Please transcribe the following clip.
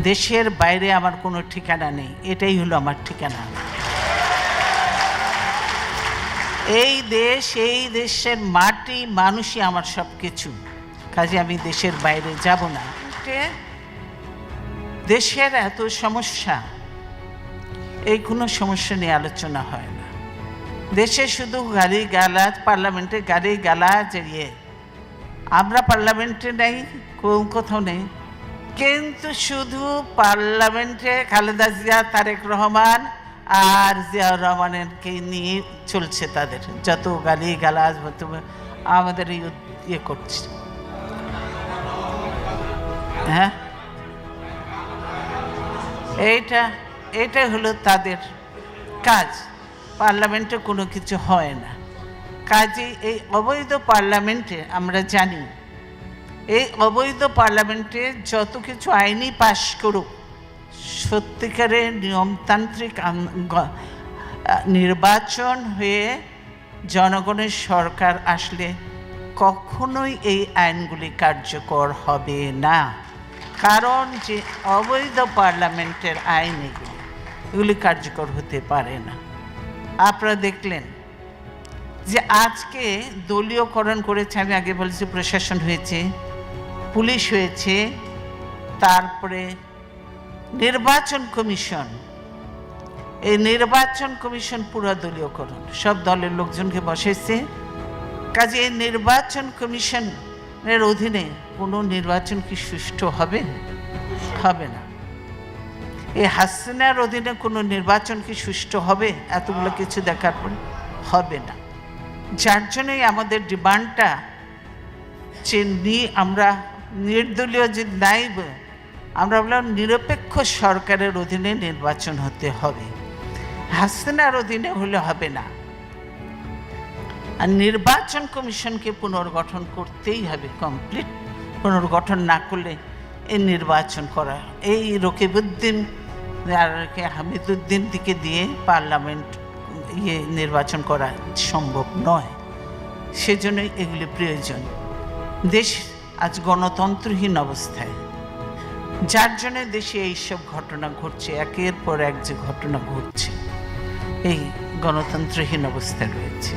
দেশের বাইরে আমার কোনো ঠিকানা নেই, এটাই হলো আমার ঠিকানা। এই দেশ, এই দেশের মাটি মানুষই আমার সব কিছু, কাজে আমি দেশের বাইরে যাব না। দেশের এত সমস্যা, এই কোনো সমস্যা নিয়ে আলোচনা হয় না। দেশে শুধু গালি গালাজ, পার্লামেন্টে গালি গালাজ, আমরা পার্লামেন্টে নেই, কোথাও নেই, কিন্তু শুধু পার্লামেন্টে খালেদা জিয়া, তারেক রহমান আর জিয়াউর রহমানকে নিয়ে চলছে, তাদের যত গালি গালাজ আমাদের ইয়ে করছে। হ্যাঁ, এইটা হলো তাদের কাজ। পার্লামেন্টে কোনো কিছু হয় না। কাজে এই অবৈধ পার্লামেন্টে আমরা জানি, এই অবৈধ পার্লামেন্টে যত কিছু আইনি পাশ করুক, সত্যিকারের নিয়মতান্ত্রিক নির্বাচন হয়ে জনগণের সরকার আসলে কখনোই এই আইনগুলি কার্যকর হবে না। কারণ যে অবৈধ পার্লামেন্টের আইন এগুলি কার্যকর হতে পারে না। আপনারা দেখলেন যে আজকে দলীয়করণ করেছে, আমি আগে বলেছি প্রশাসন হয়েছে, পুলিশ হয়েছে, তারপরে নির্বাচন কমিশন। এই নির্বাচন কমিশন পুরো দলীয়করণ, সব দলের লোকজনকে বসেছে। কাজে এই নির্বাচন কমিশনের অধীনে কোনো নির্বাচন কি সুষ্ঠু হবে? হবে না। এই হাসিনার অধীনে কোনো নির্বাচন কি সুষ্ঠু হবে? এতগুলো কিছু দেখার পরে হবে না। যার জন্যই আমাদের ডিমান্ডটা যে আমরা নির্দলীয় যে নাইব, আমরা বললাম নিরপেক্ষ সরকারের অধীনে নির্বাচন হতে হবে, হাসিনার অধীনে হলে হবে না। আর নির্বাচন কমিশনকে পুনর্গঠন করতেই হবে, কমপ্লিট পুনর্গঠন না করলে এই নির্বাচন করা, এই রকিবউদ্দিন আর হামিদুদ্দিন দিকে দিয়ে পার্লামেন্ট নির্বাচন করা সম্ভব নয়। সেজন্যই এগুলি প্রয়োজন। দেশ আজ গণতন্ত্রহীন অবস্থায়, যার জন্য দেশে এইসব ঘটনা ঘটছে, একের পর এক যে ঘটনা ঘটছে, এই গণতন্ত্রহীন অবস্থায় রয়েছে।